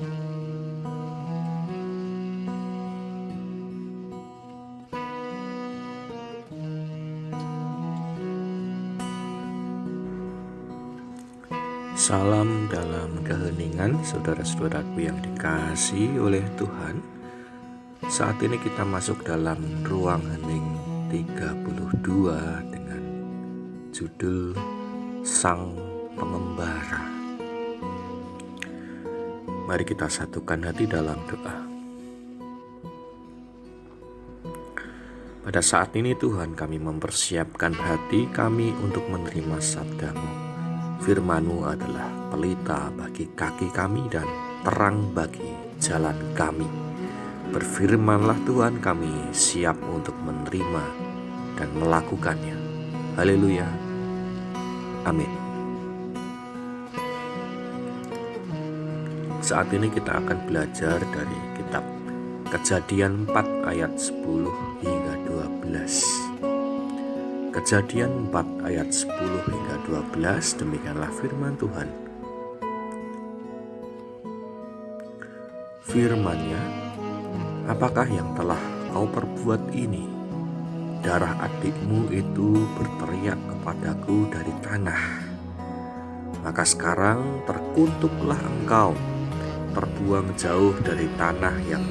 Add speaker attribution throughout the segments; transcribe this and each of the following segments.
Speaker 1: Salam dalam keheningan, saudara-saudaraku yang dikasihi oleh Tuhan. Saat ini kita masuk dalam ruang hening 32 dengan judul Sang Pengembara. Mari kita satukan hati dalam doa. Pada saat ini Tuhan, kami mempersiapkan hati kami untuk menerima sabda-Mu. Firman-Mu adalah pelita bagi kaki kami dan terang bagi jalan kami. Berfirmanlah Tuhan, kami siap untuk menerima dan melakukannya. Haleluya. Amin. Saat ini kita akan belajar dari kitab Kejadian 4 ayat 10 hingga 12. Kejadian 4 ayat 10 hingga 12, demikianlah firman Tuhan. Firman-Nya, apakah yang telah kau perbuat ini? Darah adikmu itu berteriak kepadaku dari tanah. Maka sekarang terkutuklah engkau, terbuang jauh dari tanah yang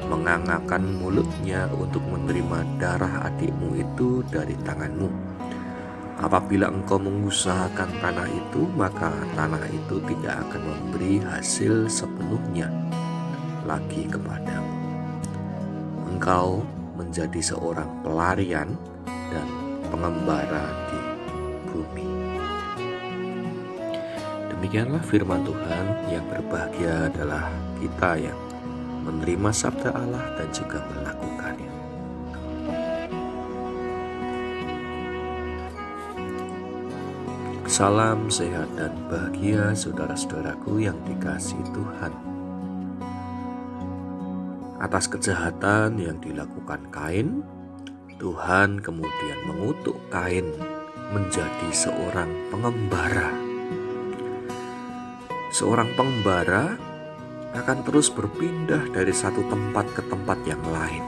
Speaker 1: mengangakan mulutnya untuk menerima darah adikmu itu dari tanganmu. Apabila engkau mengusahakan tanah itu, maka tanah itu tidak akan memberi hasil sepenuhnya lagi kepadamu. Engkau menjadi seorang pelarian dan pengembara di bumi. Demikianlah firman Tuhan. Yang berbahagia adalah kita yang menerima sabda Allah dan juga melakukannya. Salam sehat dan bahagia saudara-saudaraku yang dikasihi Tuhan. Atas kejahatan yang dilakukan Kain, Tuhan kemudian mengutuk Kain menjadi seorang pengembara. Seorang pengembara akan terus berpindah dari satu tempat ke tempat yang lain.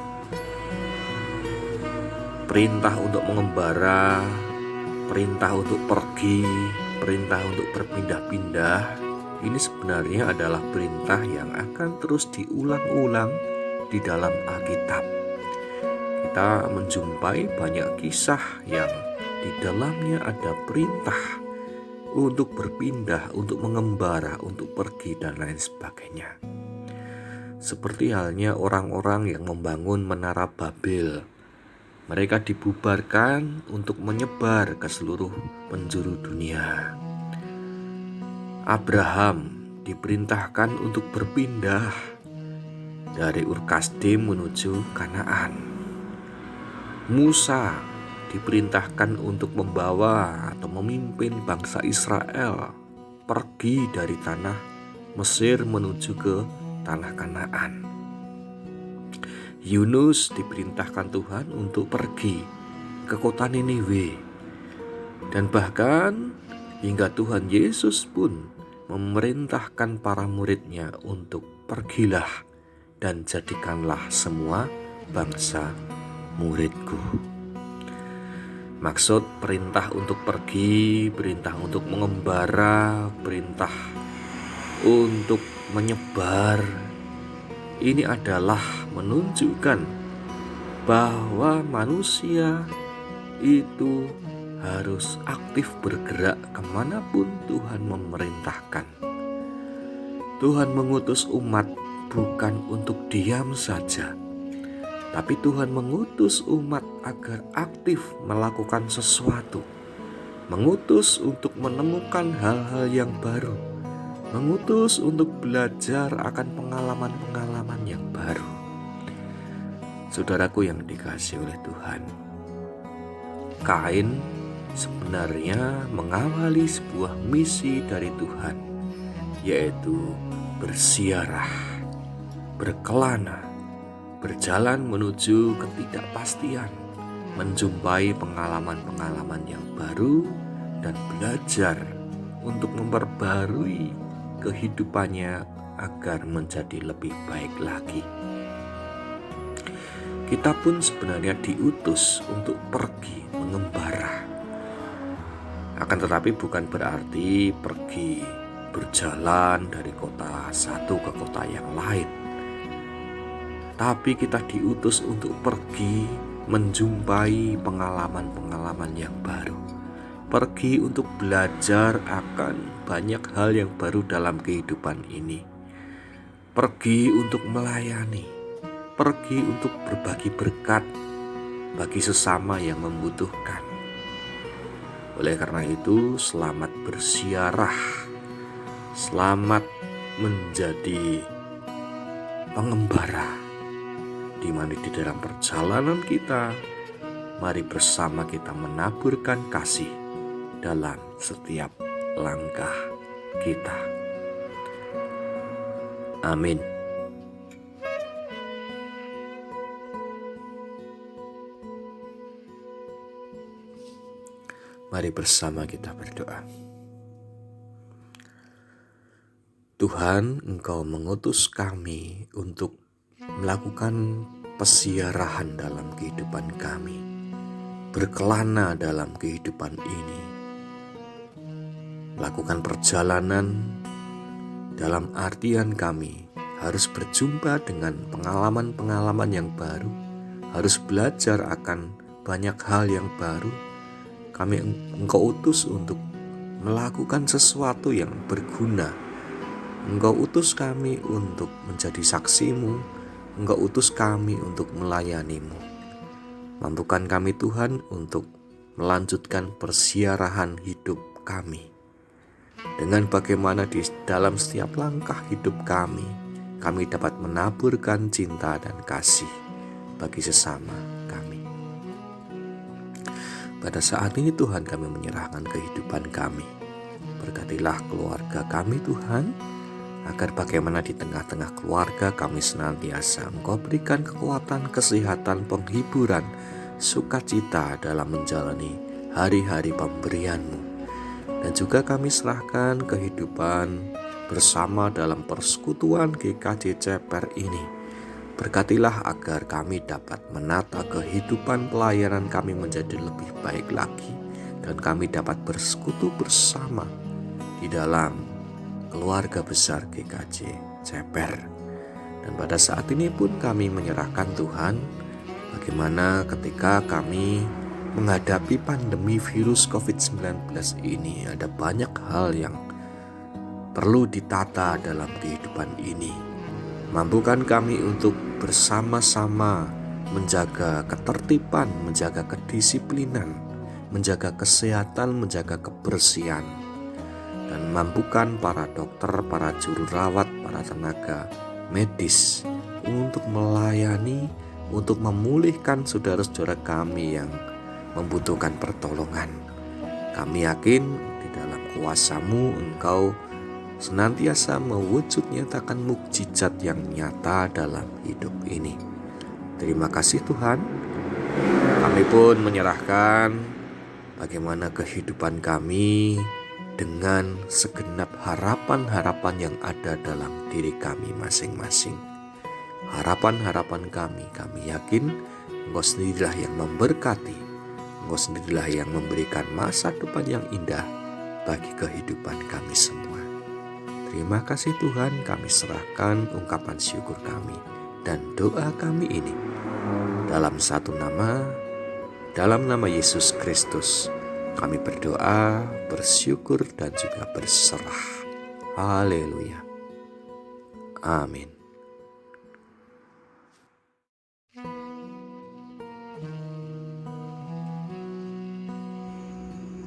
Speaker 1: Perintah untuk mengembara, perintah untuk pergi, perintah untuk berpindah-pindah, ini sebenarnya adalah perintah yang akan terus diulang-ulang di dalam Alkitab. Kita menjumpai banyak kisah yang di dalamnya ada perintah untuk berpindah, untuk mengembara, untuk pergi, dan lain sebagainya. Seperti halnya orang-orang yang membangun Menara Babel. Mereka dibubarkan untuk menyebar ke seluruh penjuru dunia. Abraham diperintahkan untuk berpindah dari Ur-Kasdim menuju Kanaan. Musa diperintahkan untuk membawa atau memimpin bangsa Israel pergi dari tanah Mesir menuju ke tanah Kanaan. Yunus diperintahkan Tuhan untuk pergi ke kota Niniwe. Dan bahkan hingga Tuhan Yesus pun memerintahkan para muridnya untuk pergilah dan jadikanlah semua bangsa muridku. Maksud perintah untuk pergi, perintah untuk mengembara, perintah untuk menyebar, ini adalah menunjukkan bahwa manusia itu harus aktif bergerak kemanapun Tuhan memerintahkan. Tuhan mengutus umat bukan untuk diam saja, tapi Tuhan mengutus umat agar aktif melakukan sesuatu, mengutus untuk menemukan hal-hal yang baru, mengutus untuk belajar akan pengalaman-pengalaman yang baru. Saudaraku yang dikasihi oleh Tuhan, Kain sebenarnya mengawali sebuah misi dari Tuhan, yaitu bersiarah, berkelana, berjalan menuju ketidakpastian, menjumpai pengalaman-pengalaman yang baru, dan belajar untuk memperbarui kehidupannya agar menjadi lebih baik lagi. Kita pun sebenarnya diutus untuk pergi mengembara. Akan tetapi bukan berarti pergi berjalan dari kota satu ke kota yang lain. Tapi kita diutus untuk pergi menjumpai pengalaman-pengalaman yang baru. Pergi untuk belajar akan banyak hal yang baru dalam kehidupan ini. Pergi untuk melayani. Pergi untuk berbagi berkat bagi sesama yang membutuhkan. Oleh karena itu, selamat bersiarah, selamat menjadi pengembara, di mana di dalam perjalanan kita, mari bersama kita menaburkan kasih dalam setiap langkah kita. Amin. Mari bersama kita berdoa. Tuhan, Engkau mengutus kami untuk melakukan pesiarahan dalam kehidupan kami, berkelana dalam kehidupan ini, melakukan perjalanan dalam artian kami harus berjumpa dengan pengalaman-pengalaman yang baru, harus belajar akan banyak hal yang baru. Kami Engkau utus untuk melakukan sesuatu yang berguna. Engkau utus kami untuk menjadi saksi-Mu. Engkau utus kami untuk melayani-Mu. Mampukan kami Tuhan untuk melanjutkan persiarahan hidup kami. Dengan bagaimana di dalam setiap langkah hidup kami dapat menaburkan cinta dan kasih bagi sesama kami. Pada saat ini Tuhan, kami menyerahkan kehidupan kami. Berkatilah keluarga kami Tuhan, agar bagaimana di tengah-tengah keluarga kami senantiasa Engkau berikan kekuatan, kesehatan, penghiburan, sukacita dalam menjalani hari-hari pemberian-Mu. Dan juga kami serahkan kehidupan bersama dalam persekutuan GKJ Ceper ini. Berkatilah agar kami dapat menata kehidupan pelayanan kami menjadi lebih baik lagi, dan kami dapat bersekutu bersama di dalam keluarga besar GKJ Ceper. Dan pada saat ini pun kami menyerahkan Tuhan, bagaimana ketika kami menghadapi pandemi virus COVID-19 ini, ada banyak hal yang perlu ditata dalam kehidupan ini. Mampukan kami untuk bersama-sama menjaga ketertiban, menjaga kedisiplinan, menjaga kesehatan, menjaga kebersihan. Dan mampukan para dokter, para juru rawat, para tenaga medis untuk melayani, untuk memulihkan saudara-saudara kami yang membutuhkan pertolongan. Kami yakin di dalam kuasa-Mu Engkau senantiasa mewujud nyatakan mukjizat yang nyata dalam hidup ini. Terima kasih Tuhan. Kami pun menyerahkan bagaimana kehidupan kami dengan segenap harapan-harapan yang ada dalam diri kami masing-masing. Harapan-harapan kami yakin Engkau sendirilah yang memberkati, Engkau sendirilah yang memberikan masa depan yang indah bagi kehidupan kami semua. Terima kasih Tuhan, kami serahkan ungkapan syukur kami dan doa kami ini dalam satu nama, dalam nama Yesus Kristus. Kami berdoa, bersyukur dan juga berserah. Haleluya. Amin.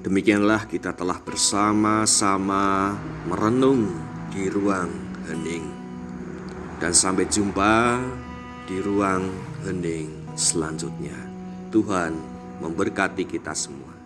Speaker 1: Demikianlah kita telah bersama-sama merenung di ruang hening. Dan sampai jumpa di ruang hening selanjutnya. Tuhan memberkati kita semua.